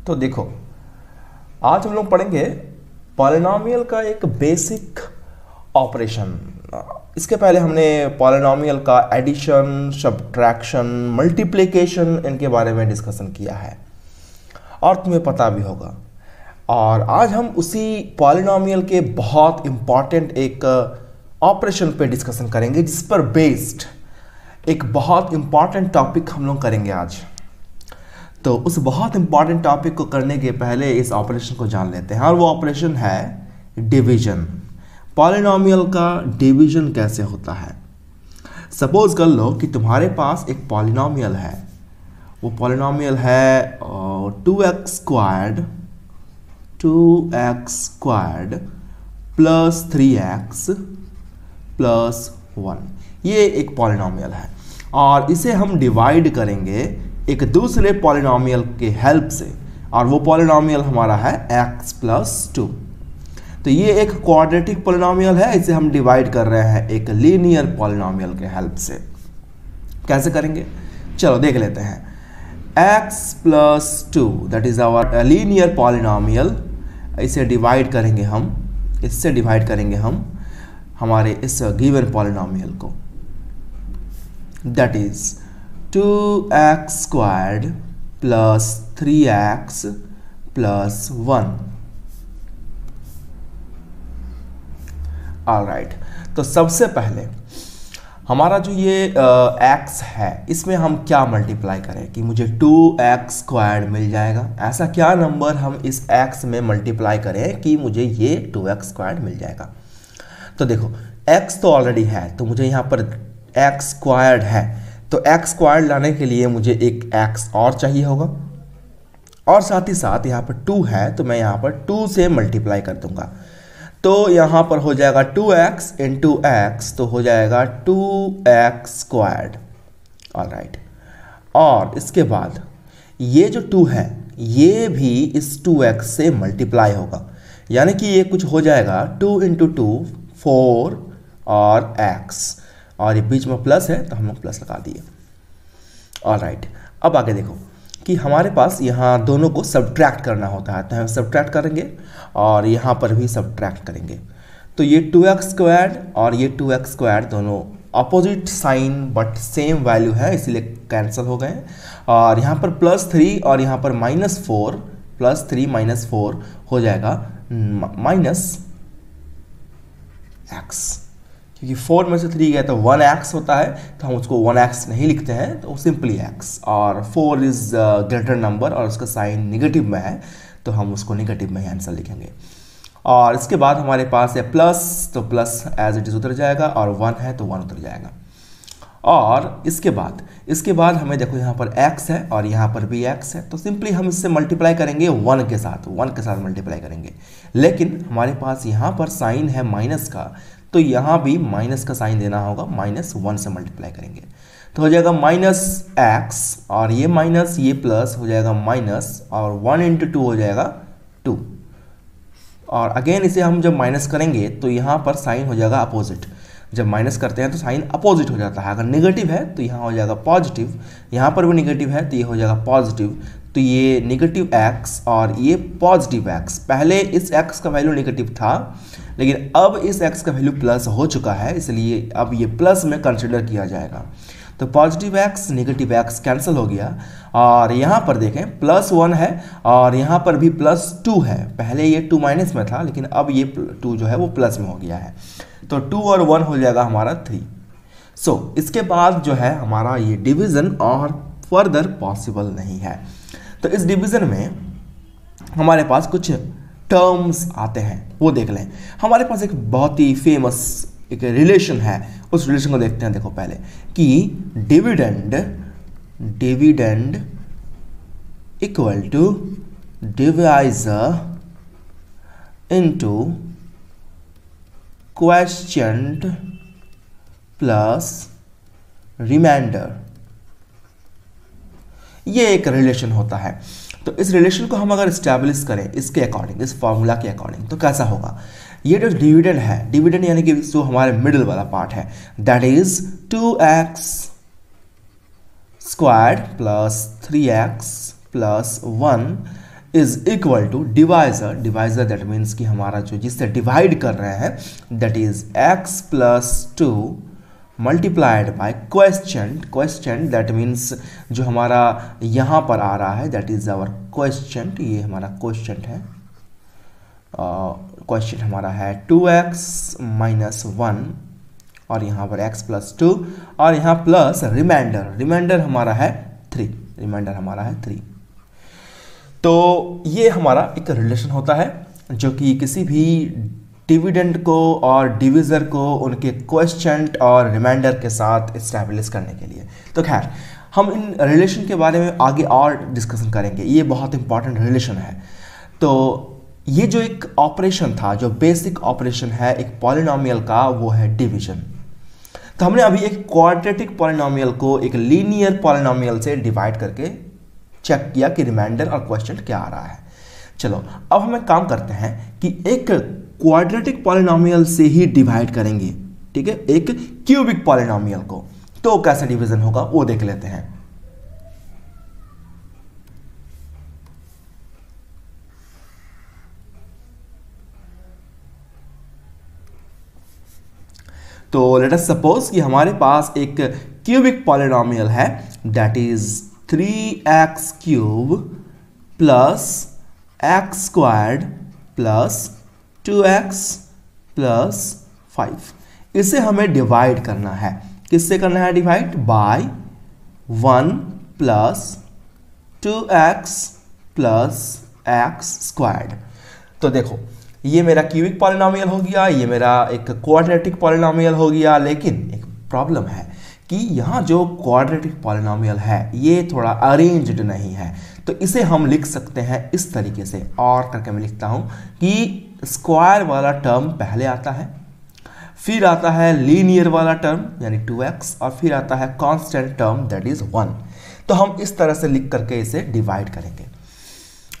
तो देखो, आज हम लोग पढ़ेंगे पॉलिनॉमियल का एक बेसिक ऑपरेशन। इसके पहले हमने पॉलिनॉमियल का एडिशन, सब्ट्रैक्शन, मल्टीप्लिकेशन इनके बारे में डिस्कशन किया है और तुम्हें पता भी होगा। और आज हम उसी पॉलिनॉमियल के बहुत इंपॉर्टेंट एक ऑपरेशन पे डिस्कशन करेंगे, जिस पर बेस्ड एक बहुत इंपॉर्टेंट टॉपिक हम लोग करेंगे आज। तो उस बहुत इंपॉर्टेंट टॉपिक को करने के पहले इस ऑपरेशन को जान लेते हैं, और वो ऑपरेशन है डिवीजन। पॉलिनॉमियल का डिवीजन कैसे होता है। सपोज कर लो कि तुम्हारे पास एक पॉलिनॉमियल है, वो पॉलिनॉमियल है 2x squared plus 3x plus 1। ये एक पॉलिनॉमियल है और इसे हम डिवाइड करेंगे एक दूसरे पॉलिनॉमियल के हेल्प से, और वो पॉलिनॉमियल हमारा है x प्लस 2। तो ये एक क्वाड्रेटिक पॉलिनॉमियल है, इसे हम डिवाइड कर रहे हैं एक लीनियर पॉलिनॉमियल के हेल्प से। कैसे करेंगे, चलो देख लेते हैं। x plus 2 that is our linear polynomial, इसे डिवाइड करेंगे हम, इससे डिवाइड करेंगे हम हमारे इस गिवन पॉलिनॉमियल को, that is 2x squared plus 3x plus 1। Alright, तो सबसे पहले हमारा जो ये x है, इसमें हम क्या मल्टीप्लाई करें कि मुझे 2x स्क्वायर्ड मिल जाएगा। ऐसा क्या नंबर हम इस x में मल्टीप्लाई करें कि मुझे ये 2x स्क्वायर्ड मिल जाएगा। तो देखो, x तो ऑलरेडी है, तो मुझे यहाँ पर x स्क्वायर्ड है, तो x स्क्वायर्ड लाने के लिए मुझे एक x और चाहिए होगा, और साथ ही साथ यहाँ पर 2 है, तो मैं यहाँ पर 2 से मल्टीप्लाई कर दूंगा। तो यहाँ पर हो जाएगा 2x इंटू x, तो हो जाएगा 2x स्क्वायर्ड। ऑलराइट, और इसके बाद ये जो 2 है, ये भी इस 2x से मल्टीप्लाई होगा, यानी कि ये कुछ हो जाएगा 2 इंटू 2 4 और x, और ये बीच में प्लस है तो हम लोग प्लस लगा दिए। ऑलराइट, अब आगे देखो कि हमारे पास यहाँ दोनों को सब्ट्रैक्ट करना होता है, तो हम सब्ट्रैक्ट करेंगे और यहाँ पर भी सब्ट्रैक्ट करेंगे। तो ये 2x स्क्वायर्ड और ये 2x स्क्वायर्ड दोनों opposite sign but same value है, इसलिए कैंसिल हो गए। और यहाँ पर प्लस 3 और यहाँ पर -4, प्लस 3 -4 हो जाएगा माइनस x, क्योंकि 4 में से 3 गया तो 1x होता है, तो हम उसको 1x नहीं लिखते हैं, तो सिंपली x। और 4 इज ग्रेटर नंबर और उसका साइन निगेटिव में है, तो हम उसको निगेटिव में ही आंसर लिखेंगे। और इसके बाद हमारे पास है प्लस, तो प्लस एज इट इज उतर जाएगा, और 1 है तो 1 उतर जाएगा। और इसके बाद हमें देखो यहाँ पर x है और यहाँ पर भी x है, तो सिंपली हम इससे मल्टीप्लाई करेंगे 1 के साथ मल्टीप्लाई करेंगे। लेकिन हमारे पास यहाँ पर साइन है माइनस का, तो यहाँ भी माइनस का साइन देना होगा, -1 से मल्टीप्लाई करेंगे, तो हो जाएगा -x, और ये माइनस ये प्लस हो जाएगा माइनस, और 1 इंटू 2 हो जाएगा 2। और अगेन इसे हम जब माइनस करेंगे तो यहाँ पर साइन हो जाएगा अपोजिट। जब माइनस करते हैं तो साइन अपोजिट हो जाता है, अगर नेगेटिव है तो यहाँ हो जाएगा पॉजिटिव, यहाँ पर भी नेगेटिव है तो ये हो जाएगा पॉजिटिव। तो ये नेगेटिव x और ये पॉजिटिव x, पहले इस x का वैल्यू नेगेटिव था, लेकिन अब इस x का वैल्यू प्लस हो चुका है, इसलिए अब ये प्लस में कंसिडर किया जाएगा। तो positive x negative x cancel हो गया, और यहाँ पर देखें +1 है और यहाँ पर भी +2 है। पहले ये 2 माइनस में था, लेकिन अब ये 2 जो है वो प्लस में हो गया है, तो 2 और 1 हो जाएगा हमारा 3। सो इसके बाद जो है हमारा ये डिवीज़न और फर्दर पॉसिबल नहीं है। तो इस डिवीज़न में हमारे पास कुछ टर्म्स आते हैं, वो देख लें। हमारे पास एक बहुत ही फेमस एक रिलेशन है, उस रिलेशन को देखते हैं। देखो पहले कि dividend equal to divisor into quotient plus remainder, ये एक रिलेशन होता है। तो इस रिलेशन को हम अगर इस्टेब्लिश करें इसके अकॉर्डिंग, इस फॉर्मूला के अकॉर्डिंग, तो कैसा होगा। ये जो डिविडेंड है, डिविडेंड यानी कि जो हमारे मिडिल वाला पार्ट है, that is 2x squared plus 3x plus 1 is equal to divisor, divisor that means कि हमारा जो जिससे डिवाइड कर रहे हैं that is x plus 2 multiplied by question, question that means जो हमारा यहाँ पर आ रहा है दैट इज आवर क्वेश्चन, ये हमारा क्वेश्चन है, क्वेश्चन हमारा है 2x माइनस 1 और यहाँ पर x प्लस 2 और यहाँ प्लस रिमाइंडर, रिमाइंडर हमारा है 3, रिमाइंडर हमारा है 3। तो ये हमारा एक रिलेशन होता है जो कि किसी भी डिविडेंड को और डिविजर को उनके क्वेश्चन और रिमाइंडर के साथ इस्टेब्लिश करने के लिए। तो खैर हम इन रिलेशन के बारे में आगे और डिस्कशन करेंगे, ये बहुत इंपॉर्टेंट रिलेशन है। तो ये जो एक ऑपरेशन था, जो बेसिक ऑपरेशन है एक पॉलिनोमियल का, वो है डिवीजन। तो हमने अभी एक क्वाड्रेटिक पॉलिनोमियल को एक लीनियर पॉलिनोमियल से डिवाइड करके चेक किया कि रिमाइंडर और क्वेश्चन क्या आ रहा है। चलो अब हम एक काम करते हैं कि एक क्वाड्रेटिक पॉलिनोमियल से ही डिवाइड करेंगे, ठीक है, एक क्यूबिक पॉलिनोमियल को। तो कैसे डिवीजन होगा वो देख लेते हैं। तो लेट अस सपोज कि हमारे पास एक क्यूबिक पॉलिनोमियल है that is 3x cube plus x squared plus 2x plus 5। इसे हमें डिवाइड करना है, किससे करना है divide? By 1 plus 2x plus x squared. तो देखो ये मेरा क्यूबिक पॉलिनोमियल हो गया, ये मेरा एक क्वाड्रेटिक पॉलिनोमियल हो गया। लेकिन एक प्रॉब्लम है कि यहाँ जो क्वाड्रेटिक पॉलिनोमियल है ये थोड़ा अरेंज्ड नहीं है। तो इसे हम लिख सकते हैं इस तरीके से, और करके मैं लिखता हूँ कि स्क्वायर वाला टर्म पहले आता है, फिर आता है लीनियर वाला टर्म यानी 2x, और फिर आता है कांस्टेंट टर्म दैट इज 1। तो हम इस तरह से लिख करके इसे डिवाइड करेंगे।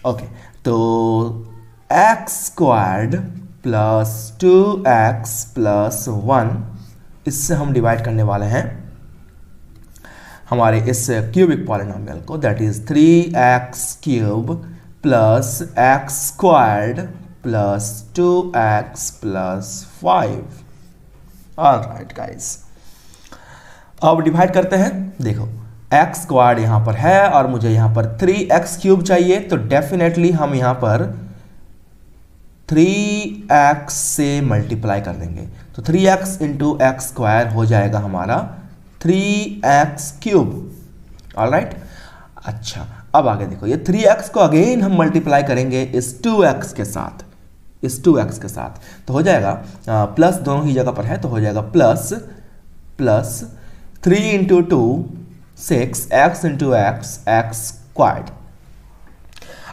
ओके, तो x squared plus 2x plus 1, इससे हम डिवाइड करने वाले हैं हमारे इस क्यूबिक पॉलिनोमियल को that is 3x cube plus x squared plus 2x plus 5। Alright guys, अब डिवाइड करते हैं। देखो x स्क्वायर्ड यहाँ पर है और मुझे यहाँ पर 3x क्यूब चाहिए, तो डेफिनेटली हम यहाँ पर 3x से मल्टीप्लाई कर देंगे। तो 3x इंटू एक्स स्क्वायर हो जाएगा हमारा 3x क्यूब। ऑलराइट, अच्छा अब आगे देखो, ये 3x को अगेन हम मल्टीप्लाई करेंगे इस 2x के साथ, इस 2x के साथ, तो हो जाएगा प्लस दोनों ही जगह पर है, तो हो जाएगा plus plus 3 into 2 6 x into x x squared.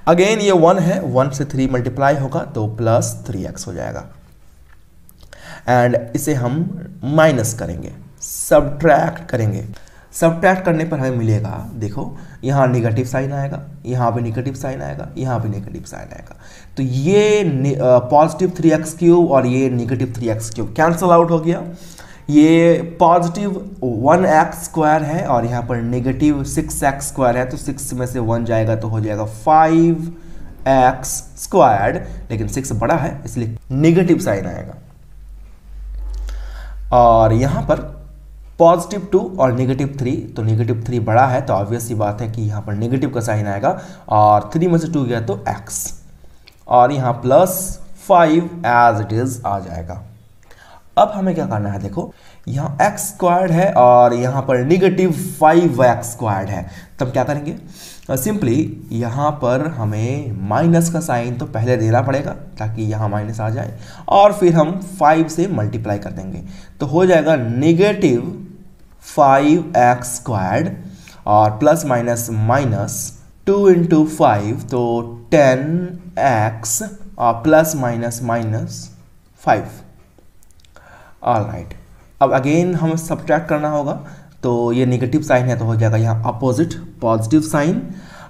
Again ये 1 है, 1 से 3 मल्टीप्लाई होगा तो प्लस 3x हो जाएगा। एंड इसे हम माइनस करेंगे, सब्ट्रैक्ट करेंगे। सब्ट्रैक्ट करने पर हमें मिलेगा, देखो यहाँ निगेटिव साइन आएगा, यहाँ भी निगेटिव साइन आएगा, यहाँ भी निगेटिव साइन आएगा। तो ये पॉजिटिव 3x क्यूब और ये negative 3x cube cancel out हो गया। ये पॉजिटिव 1x स्क्वायर है और यहाँ पर नेगेटिव 6x स्क्वायर है, तो 6 में से 1 जाएगा तो हो जाएगा 5x स्क्वायर्ड, लेकिन 6 बड़ा है इसलिए नेगेटिव साइन आएगा। और यहाँ पर पॉजिटिव 2 और नेगेटिव 3, तो नेगेटिव 3 बड़ा है तो ऑब्वियस सी बात है कि यहाँ पर नेगेटिव का साइन आएगा, और 3 में से 2 गया तो x, और यहाँ प्लस 5 एज इट इज आ जाएगा। अब हमें क्या करना है, देखो यहाँ x स्क्वायर्ड है और यहाँ पर निगेटिव 5x स्क्वायर्ड है, तब क्या करेंगे? सिंपली यहाँ पर हमें माइनस का साइन तो पहले देना पड़ेगा ताकि यहाँ माइनस आ जाए, और फिर हम 5 से मल्टीप्लाई कर देंगे, तो हो जाएगा नेगेटिव 5x स्क्वायर्ड और प्लस माइनस माइनस 2 इंटू 5 तो 10x और प्लस माइनस माइनस 5। ऑलराइट, अब अगेन हम सब्ट्रैक्ट करना होगा, तो ये नेगेटिव साइन है तो हो जाएगा यहाँ अपोजिट पॉजिटिव साइन,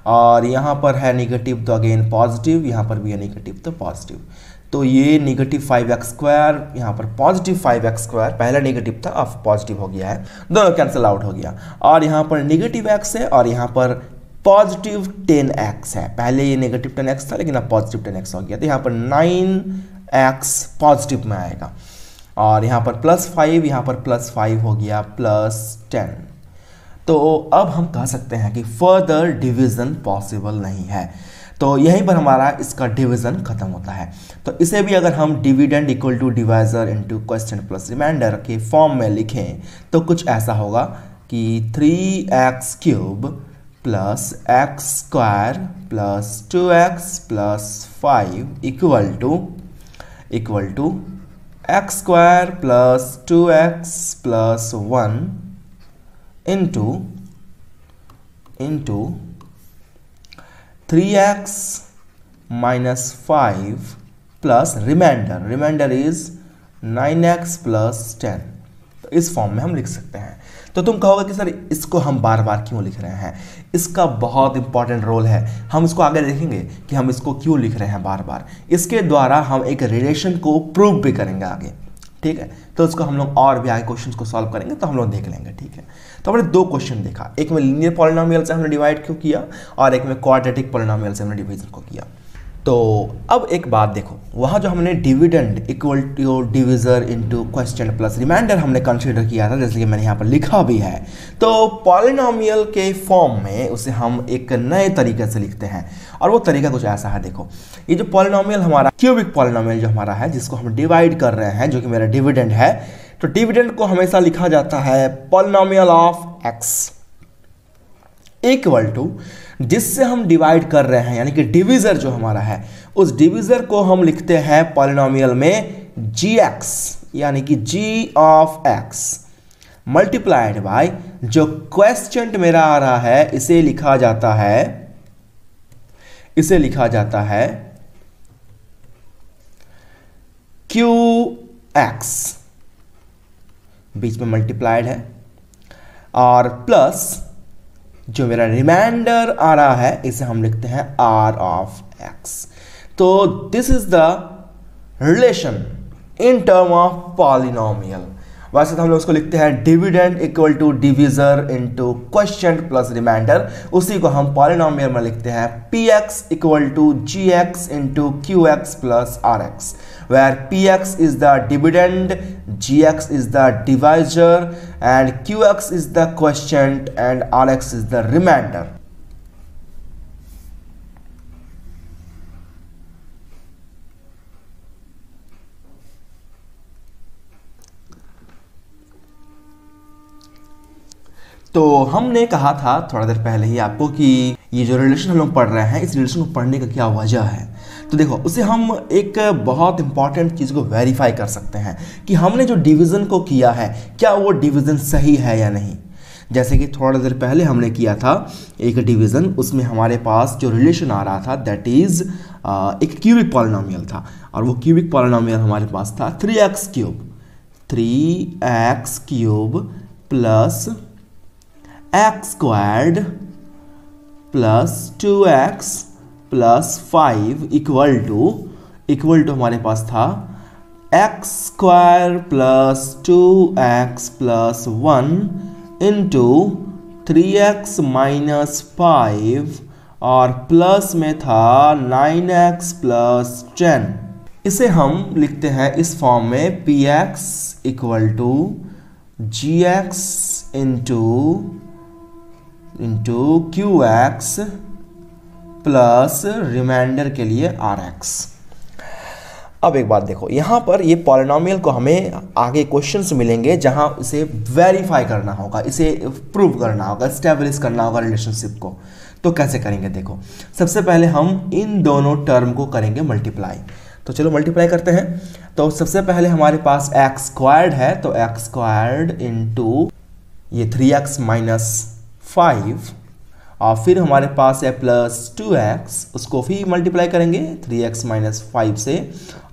और यहाँ पर है नेगेटिव तो अगेन पॉजिटिव, यहाँ पर भी है नेगेटिव तो पॉजिटिव। तो ये नेगेटिव 5x स्क्वायर, यहाँ पर पॉजिटिव 5x स्क्वायर, पहला नेगेटिव था अब पॉजिटिव हो गया है, दोनों कैंसिल आउट हो गया। और यहाँ पर नेगेटिव x है और यहाँ पर पॉजिटिव 10x है, पहले ये नेगेटिव 10x था लेकिन अब पॉजिटिव 10x हो गया, तो यहाँ पर 9x पॉजिटिव में आएगा और यहाँ पर +5, यहाँ पर +5 हो गया +10। तो अब हम कह सकते हैं कि फर्दर डिवीज़न पॉसिबल नहीं है, तो यहीं पर हमारा इसका डिवीज़न खत्म होता है। तो इसे भी अगर हम dividend equal to divisor into question plus reminder के फॉर्म में लिखें तो कुछ ऐसा होगा कि 3x³ plus x² plus 2x plus 5 equal to x² plus 2x plus 1 into 3x minus 5 plus reminder is 9x plus 10। तो इस फॉर्म में हम लिख सकते हैं। तो तुम कहोगे कि सर इसको हम बार बार क्यों लिख रहे हैं, इसका बहुत इंपॉर्टेंट रोल है, हम इसको आगे देखेंगे कि हम इसको क्यों लिख रहे हैं बार बार। इसके द्वारा हम एक रिलेशन को प्रूव भी करेंगे आगे, ठीक है। तो उसको हम लोग और भी आगे क्वेश्चंस को सॉल्व करेंगे तो हम लोग देख लेंगे, ठीक है। तो हमने दो क्वेश्चन देखा, एक में लीनियर पॉलिनोमियल से हमने डिवाइड क्यों किया और एक में क्वाड्रेटिक पॉलिनोमियल से हमने डिवीजन को किया। तो अब एक बात देखो, वहाँ जो हमने dividend equal to divisor into question plus reminder हमने कंसीडर किया था, जैसे कि मैंने यहाँ पर लिखा भी है। तो पॉलिनोमियल के फॉर्म में उसे हम एक नए तरीके से लिखते हैं और वो तरीका कुछ ऐसा है। देखो ये जो पॉलिनोमियल हमारा क्यूबिक पॉलिनोमियल जो हमारा है, जिसको हम डिवाइड कर रहे हैं, जो कि मेरा डिविडेंड है, तो डिविडेंड को हमेशा लिखा जाता है polynomial of x equal to जिससे हम डिवाइड कर रहे हैं, यानी कि डिवीजर जो हमारा है, उस डिवीजर को हम लिखते हैं पॉलिनोमियल में gx, यानी कि g of x multiplied by जो क्वेश्चन मेरा आ रहा है, इसे लिखा जाता है qx, बीच में मल्टीप्लाइड है, और प्लस जो मेरा रिमाइंडर आ रहा है इसे हम लिखते हैं r ऑफ x। तो this is the relation in term of polynomial. वैसे तो हम लोग उसको लिखते हैं dividend equal to divisor into question plus reminder, उसी को हम पॉलिनोमियल में लिखते हैं px equal to gx into qx plus rx, where px is the dividend, gx is the divisor and qx is the quotient and rx is the remainder. तो हमने कहा था थोड़ा देर पहले ही आपको कि ये जो रिलेशन हम लोग पढ़ रहे हैं, इस रिलेशन को पढ़ने का क्या वजह है। तो देखो उसे हम एक बहुत इंपॉर्टेंट चीज़ को वेरीफाई कर सकते हैं कि हमने जो डिवीज़न को किया है क्या वो डिवीज़न सही है या नहीं। जैसे कि थोड़ा देर पहले हमने किया था एक डिवीज़न, उसमें हमारे पास जो रिलेशन आ रहा था दैट इज़ एक क्यूबिक पॉलिनोमियल था, और वो क्यूबिक पॉलिनोमियल हमारे पास था 3x³ plus x² plus 2x plus 5 equal to हमारे पास था x² plus 2x plus 1 into 3x minus 5 और प्लस में था 9x प्लस 10। इसे हम लिखते हैं इस फॉर्म में px equal to gx into qx plus reminder के लिए rx। अब एक बात देखो, यहाँ पर ये पॉलिनोमियल को हमें आगे क्वेश्चंस मिलेंगे जहाँ इसे वेरीफाई करना होगा, इसे प्रूव करना होगा, एस्टेब्लिश करना होगा रिलेशनशिप को। तो कैसे करेंगे देखो, सबसे पहले हम इन दोनों टर्म को करेंगे मल्टीप्लाई। तो चलो मल्टीप्लाई करते हैं। तो सबसे पहले हमारे पास x² है, तो x² इंटू ये 3x माइनस 5, और फिर हमारे पास है प्लस 2x, उसको फिर मल्टीप्लाई करेंगे 3x माइनस 5 से,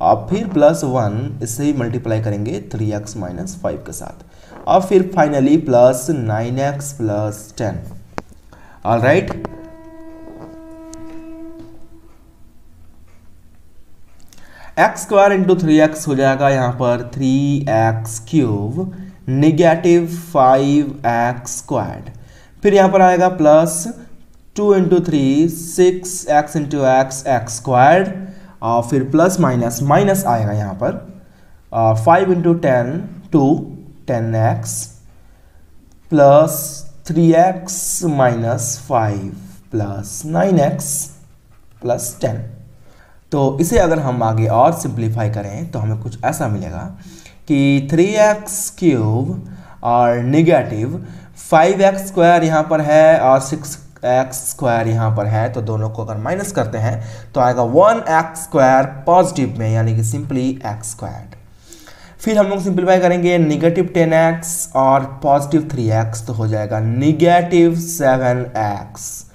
और फिर प्लस 1 इससे ही मल्टीप्लाई करेंगे 3x माइनस 5 के साथ, और फिर finally plus 9x plus 10। Alright, x² into 3x हो जाएगा यहाँ पर 3x³ नेगेटिव 5x²। फिर यहाँ पर आएगा plus 2 into 3 6x into x squared, और फिर प्लस माइनस माइनस आएगा यहाँ पर, 5 into 10 2 10x plus 3x minus 5 plus 9x plus 10। तो इसे अगर हम आगे और सिंप्लीफाई करें तो हमें कुछ ऐसा मिलेगा कि 3x क्यूब और निगेटिव 5x स्क्वायर यहाँ पर है और 6x स्क्वायर यहाँ पर है, तो दोनों को अगर माइनस करते हैं तो आएगा 1x स्क्वायर पॉजिटिव में, यानी कि सिंपली x स्क्वायर्ड। फिर हम लोग सिंप्लीफाई करेंगे नेगेटिव 10x और पॉजिटिव 3x, तो हो जाएगा नेगेटिव 7x,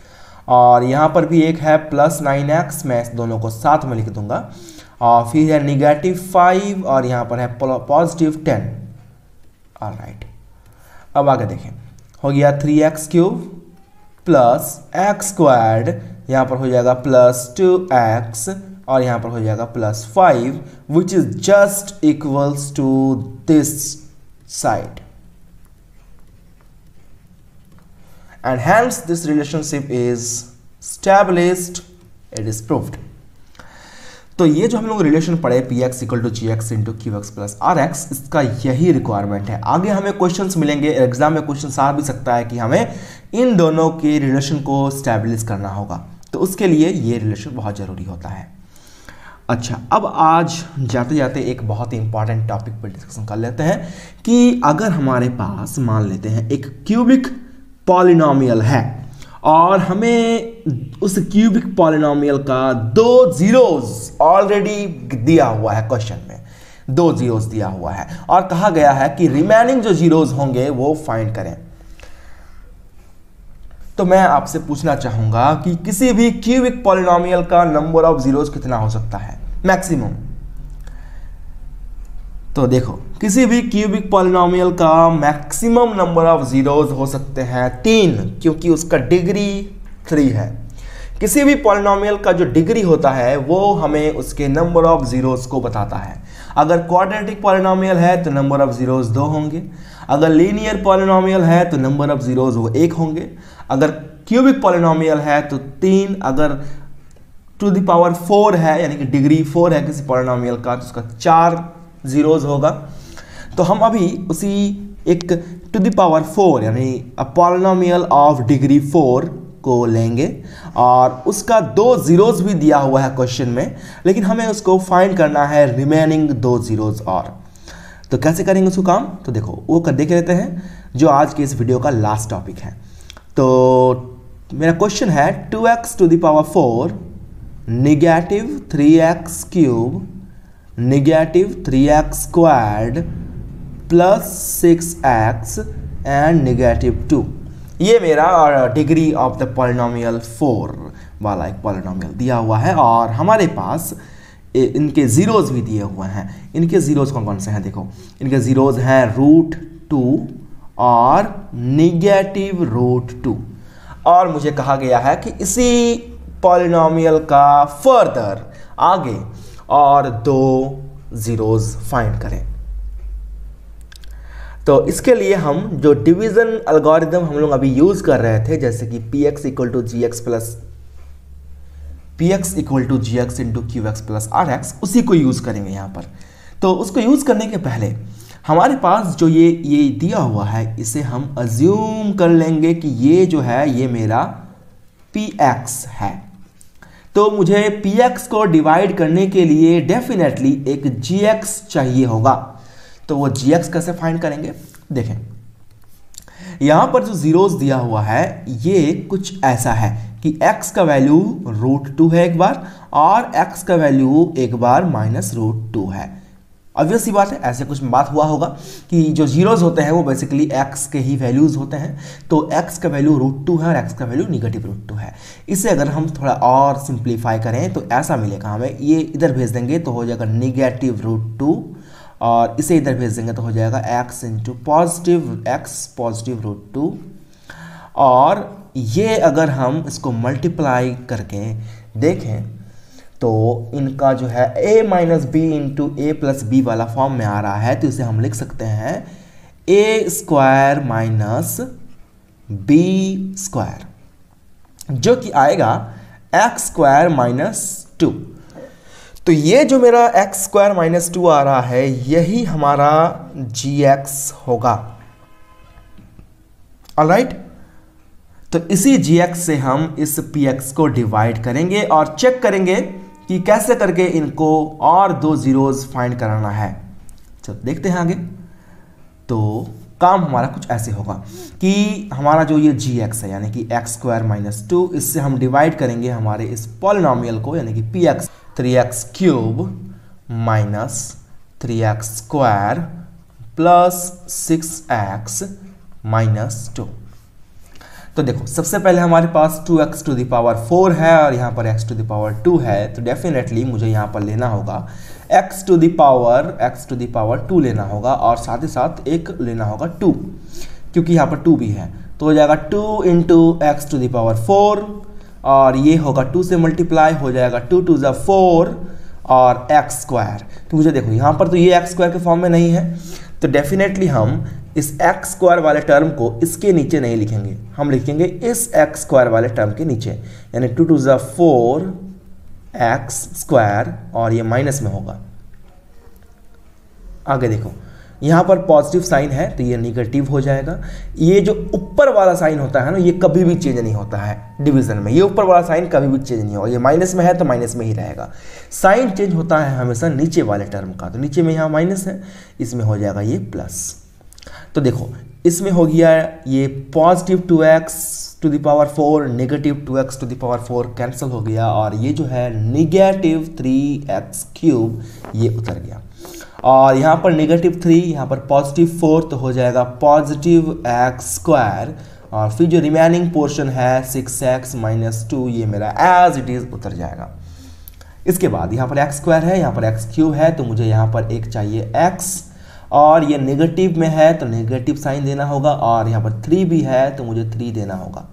और यहाँ पर भी एक है प्लस 9x, मैं इस दोनों को साथ में लिख दूंगा, और फिर है नेगेटिव 5 और यहाँ पर है पॉजिटिव 10। ऑलराइट, अब आगे देखें, हो गया 3x cube plus x squared, यहाँ पर हो जाएगा प्लस 2x और यहाँ पर हो जाएगा plus 5, which is just equals to this side, and hence this relationship is established, it is proved। तो ये जो हम लोग रिलेशन पढ़े px equal to gx into qx plus rx, इसका यही रिक्वायरमेंट है। आगे हमें क्वेश्चंस मिलेंगे, एग्जाम में क्वेश्चन आ भी सकता है कि हमें इन दोनों के रिलेशन को स्टैब्लिश करना होगा, तो उसके लिए ये रिलेशन बहुत ज़रूरी होता है। अच्छा, अब आज जाते जाते एक बहुत ही इंपॉर्टेंट टॉपिक पर डिस्कशन कर लेते हैं कि अगर हमारे पास मान लेते हैं एक क्यूबिक पॉलिनोमियल है और हमें उस क्यूबिक पॉलिनोमियल का 2 जीरोस ऑलरेडी दिया हुआ है, क्वेश्चन में 2 जीरोस दिया हुआ है और कहा गया है कि रिमेनिंग जो जीरोस होंगे वो फाइंड करें। तो मैं आपसे पूछना चाहूंगा कि किसी भी क्यूबिक पॉलिनोमियल का नंबर ऑफ जीरोस कितना हो सकता है मैक्सिमम। तो देखो, किसी भी क्यूबिक पॉलिनोमियल का मैक्सिमम नंबर ऑफ जीरोस हो सकते हैं 3, क्योंकि उसका डिग्री 3 है। किसी भी पॉलिनोमियल का जो डिग्री होता है वो हमें उसके नंबर ऑफ जीरोस को बताता है। अगर क्वाड्रेटिक पॉलिनोमियल है तो नंबर ऑफ जीरोस 2 होंगे, अगर लीनियर पॉलिनोमियल है तो नंबर ऑफ जीरोस वो 1 होंगे, अगर क्यूबिक पॉलिनोमियल है तो 3, अगर टू द पावर 4 है यानी कि डिग्री 4 है किसी पॉलिनोमियल का तो उसका 4 जीरोस होगा। तो हम अभी उसी एक टू द पावर 4 यानी अ पॉलिनोमियल ऑफ डिग्री 4 को लेंगे और उसका 2 जीरोस भी दिया हुआ है क्वेश्चन में, लेकिन हमें उसको फाइंड करना है रिमेनिंग 2 जीरोस। और तो कैसे करेंगे उसको काम, तो देखो वो कर देख लेते हैं जो आज के इस वीडियो का लास्ट टॉपिक है। तो मेरा क्वेश्चन है 2x to the power 4 negative 3x cube negative 3x squared plus 6x and negative 2। ये मेरा डिग्री ऑफ द पॉलिनोमियल 4 वाला एक पॉलिनोमियल दिया हुआ है और हमारे पास इनके जीरोस भी दिए हुए हैं। इनके जीरोस कौन कौन से हैं, देखो इनके जीरोस हैं √2 और नेगेटिव √2। और मुझे कहा गया है कि इसी पॉलिनोमियल का फर्दर आगे और 2 जीरोस फाइंड करें। तो इसके लिए हम जो डिवीजन एल्गोरिथम हम लोग अभी यूज कर रहे थे, जैसे कि px equal to gx into qx plus rx, उसी को यूज करेंगे यहाँ पर। तो उसको यूज करने के पहले हमारे पास जो ये दिया हुआ है, इसे हम अज्यूम कर लेंगे कि ये जो है ये मेरा px है। तो मुझे px को डिवाइड करने के लिए डेफिनेटली एक gx चाहिए होगा। तो वो gx कैसे फाइंड करेंगे, देखें यहां पर जो जीरोस दिया हुआ है ये कुछ ऐसा है कि x का वैल्यू √2 है एक बार और x का वैल्यू एक बार -√2 है। ऑब्वियस सी बात है, ऐसे कुछ बात हुआ होगा कि जो जीरोस होते हैं वो बेसिकली x के ही वैल्यूज होते हैं। तो x का वैल्यू √2 है और x का वैल्यू नेगेटिव √2 है। इसे अगर हम थोड़ा और सिंप्लीफाई करें तो ऐसा मिलेगा हमें, ये इधर भेज देंगे तो हो जाएगा नेगेटिव √2 और इसे इधर भेज देंगे तो हो जाएगा x इंटू पॉजिटिव √2। और ये अगर हम इसको मल्टीप्लाई करके देखें तो इनका जो है a minus b into a plus b वाला फॉर्म में आ रहा है। तो इसे हम लिख सकते हैं a square minus b square. जो कि आएगा एक्स स्क्वायर माइनस टू। तो ये जो मेरा एक्स स्क्वायर माइनस टू आ रहा है यही हमारा जी एक्स होगा। ऑलराइट, तो इसी जी एक्स से हम इस पी एक्स को डिवाइड करेंगे और चेक करेंगे कि कैसे करके इनको और दो जीरोज फाइंड कराना है। चलो देखते हैं आगे। तो काम हमारा कुछ ऐसे होगा कि हमारा जो ये जी एक्स है यानी कि एक्स स्क्वायर माइनस टू, इससे हम डिवाइड करेंगे हमारे इस पॉलिनोमियल को यानी कि P x, 3x cube minus 3x square plus 6x minus 2। तो देखो सबसे पहले हमारे पास 2x टू द पावर 4 है और यहाँ पर x टू द पावर 2 है, तो डेफिनेटली मुझे यहाँ पर लेना होगा x टू द पावर 2 लेना होगा और साथ ही साथ एक लेना होगा 2, क्योंकि यहाँ पर 2 भी है। तो हो जाएगा 2 into x to the power 4 और ये होगा 2 से मल्टीप्लाई हो जाएगा 2 टू ज़ा 4 और एक्स स्क्वायर। तो मुझे देखो यहाँ पर तो ये एक्स स्क्वायर के फॉर्म में नहीं है, तो डेफिनेटली हम इस एक्स स्क्वायर वाले टर्म को इसके नीचे नहीं लिखेंगे, हम लिखेंगे इस एक्स स्क्वायर वाले टर्म के नीचे, यानी 2 टू ज़ा 4 एक्स स्क्वायर और ये माइनस में होगा। आगे देखो यहाँ पर पॉजिटिव साइन है तो ये निगेटिव हो जाएगा। ये जो ऊपर वाला साइन होता है ना ये कभी भी चेंज नहीं होता है डिवीजन में, ये ऊपर वाला साइन कभी भी चेंज नहीं होगा। ये माइनस में है तो माइनस में ही रहेगा। साइन चेंज होता है हमेशा नीचे वाले टर्म का, तो नीचे में यहाँ माइनस है, इसमें हो जाएगा ये प्लस। तो देखो इसमें हो गया ये positive 2x to the power 4 negative 2x to the power 4 cancel हो गया और ये जो है निगेटिव 3x क्यूब ये उतर गया और यहाँ पर नेगेटिव 3 यहाँ पर पॉजिटिव 4 तो हो जाएगा पॉजिटिव एक्स स्क्वायर और फिर जो रिमेनिंग पोर्शन है 6x माइनस 2 ये मेरा एज इट इज उतर जाएगा। इसके बाद यहाँ पर एक्स स्क्वायर है, यहाँ पर एक्स क्यूब है, तो मुझे यहाँ पर एक चाहिए x और ये नेगेटिव में है तो नेगेटिव साइन देना होगा और यहाँ पर 3 भी है तो मुझे 3 देना होगा।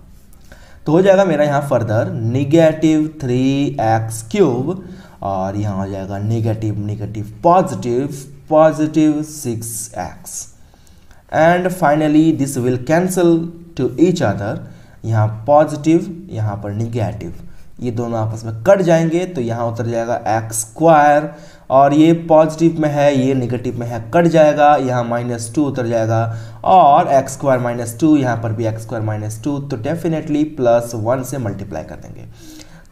तो हो जाएगा मेरा यहाँ फर्दर निगेटिव 3x क्यूब और यहाँ हो जाएगा negative negative positive positive 6x and finally this will cancel two each other. यहाँ पॉजिटिव यहाँ पर निगेटिव ये दोनों आपस में कट जाएंगे तो यहाँ उतर जाएगा एक्स स्क्वायर और ये पॉजिटिव में है ये नेगेटिव में है कट जाएगा, यहाँ -2 उतर जाएगा और एक्स स्क्वायर -2 यहाँ पर भी एक्स स्क्वायर -2 तो डेफिनेटली +1 से मल्टीप्लाई कर देंगे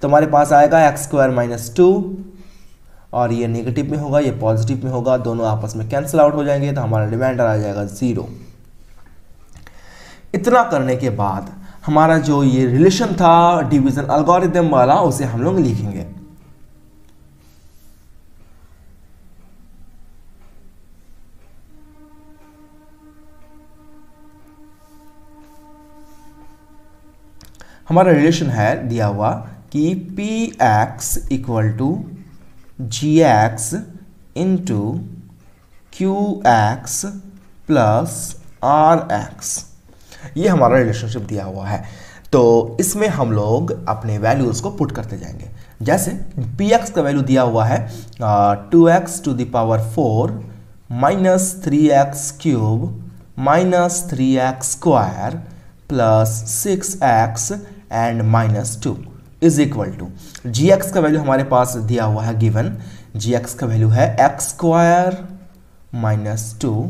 तो हमारे पास आएगा एक्स स्क्वायर -2 और ये नेगेटिव में होगा ये पॉजिटिव में होगा, दोनों आपस में कैंसिल आउट हो जाएंगे तो हमारा रिमाइंडर आ जाएगा 0। इतना करने के बाद हमारा जो ये रिलेशन था डिवीजन एल्गोरिथम वाला उसे हम लोग लिखेंगे। हमारा रिलेशन है दिया हुआ कि px equal to gx into qx plus rx, ये हमारा रिलेशनशिप दिया हुआ है। तो इसमें हम लोग अपने वैल्यूज़ को पुट करते जाएंगे। जैसे px का वैल्यू दिया हुआ है 2x to the power 4 minus 3x cube minus 3x square plus 6x and -2 is equal to gx का वैल्यू हमारे पास दिया हुआ है गिवन, gx का वैल्यू है x square -2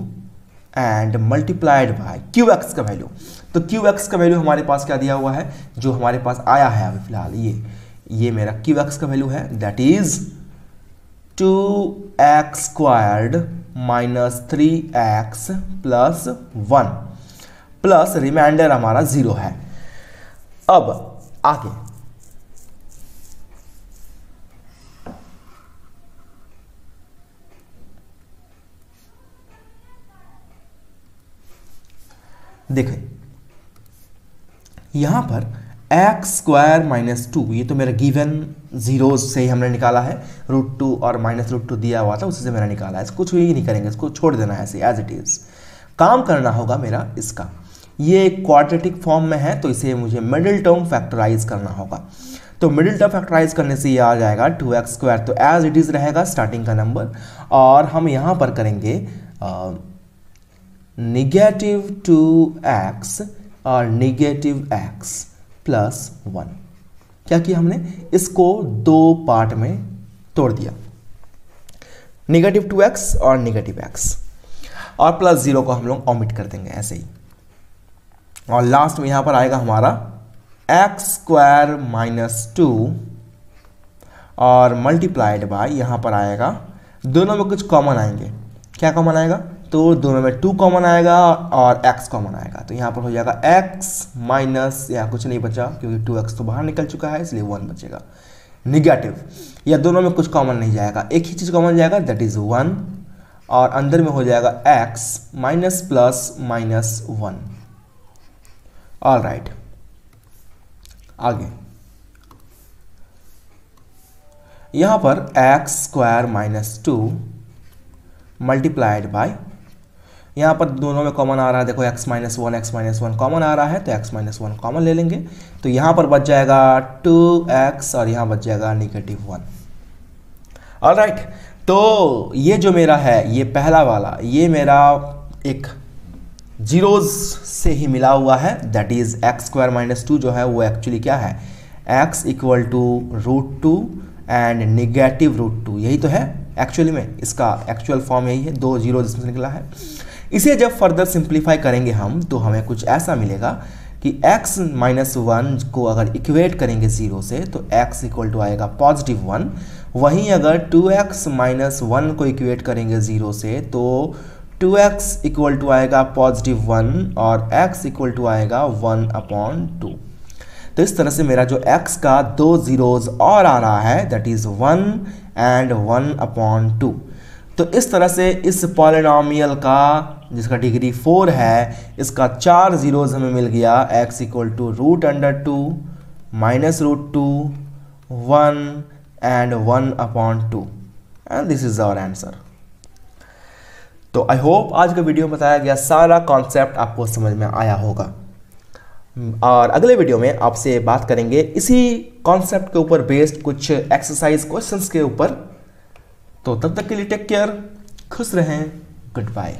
and multiplied by qx का वैल्यू। तो qx का वैल्यू हमारे पास क्या दिया हुआ है जो हमारे पास आया है अभी फिलहाल ये मेरा qx का वैल्यू है that is 2x squared minus 3x plus 1 plus reminder हमारा 0 है। अब आगे देखें यहां पर एक्स स्क्वायर -2 ये तो मेरा गिवन जीरोज से ही हमने निकाला है, √2 और -√2 दिया हुआ था उसी से मेरा निकाला है। इसको कुछ भी नहीं करेंगे, इसको छोड़ देना है ऐसे एज इट इज। काम करना होगा मेरा इसका, ये क्वाड्रेटिक फॉर्म में है तो इसे मुझे मिडिल टर्म फैक्टराइज करना होगा। तो मिडिल टर्म फैक्टराइज करने से ये आ जाएगा 2x स्क्वायर, तो एज इट इज रहेगा स्टार्टिंग का नंबर और हम यहां पर करेंगे -2x और -x प्लस 1। क्या किया हमने, इसको दो पार्ट में तोड़ दिया, नेगेटिव 2x और नेगेटिव x, और प्लस 0 को हम लोग ओमिट कर देंगे ऐसे ही। और लास्ट में यहां पर आएगा हमारा x स्क्वायर माइनस 2 और मल्टीप्लाइड बाय, यहां पर आएगा दोनों में कुछ कॉमन आएंगे। क्या कॉमन आएगा, तो दोनों में 2 कॉमन आएगा और x कॉमन आएगा, तो यहां पर हो जाएगा x माइनस, या कुछ नहीं बचा क्योंकि 2x तो बाहर निकल चुका है इसलिए 1 बचेगा। निगेटिव, या दोनों में कुछ कॉमन नहीं जाएगा, एक ही चीज कॉमन जाएगा दैट इज 1, और अंदर में हो जाएगा x minus plus minus 1। All right, आगे यहां पर x square minus 2 multiplied bye, यहां पर दोनों में कॉमन आ रहा है, देखो x माइनस 1 कॉमन आ रहा है तो x माइनस 1 कॉमन ले लेंगे, तो यहां पर बच जाएगा 2x और यहां बच जाएगा नेगेटिव 1। ऑल राइट, तो ये जो मेरा है, ये पहला वाला, ये मेरा एक जीरोज से ही मिला हुआ है, that is x square minus 2 जो है वो एक्चुअली क्या है, x equal to √2 and negative √2, यही तो है एक्चुअली में, इसका एक्चुअल फॉर्म यही है, दो जीरो जिसमें निकला है। इसे जब फर्दर सिंप्लीफाई करेंगे हम तो हमें कुछ ऐसा मिलेगा कि x माइनस 1 को अगर इक्वेट करेंगे 0 से तो x इक्वल टू आएगा पॉजिटिव 1, वहीं अगर 2x माइनस 1 को इक्वेट करेंगे 0 से तो 2x इक्वल टू आएगा पॉजिटिव 1 और x इक्वल टू आएगा 1/2। तो इस तरह से मेरा जो x का दो जीरोज और आ रहा है दैट इज 1 एंड 1/2। तो इस तरह से इस पॉलिनॉमियल का जिसका डिग्री 4 है, इसका 4 जीरोज हमें मिल गया, x equal to √2 minus √2 1 and 1/2, and this is our answer. तो आई होप आज का वीडियो में बताया गया सारा कॉन्सेप्ट आपको समझ में आया होगा, और अगले वीडियो में आपसे बात करेंगे इसी कॉन्सेप्ट के ऊपर बेस्ड कुछ एक्सरसाइज क्वेश्चंस के ऊपर। तो तब तक के लिए टेक केयर, खुश रहें, गुड बाय।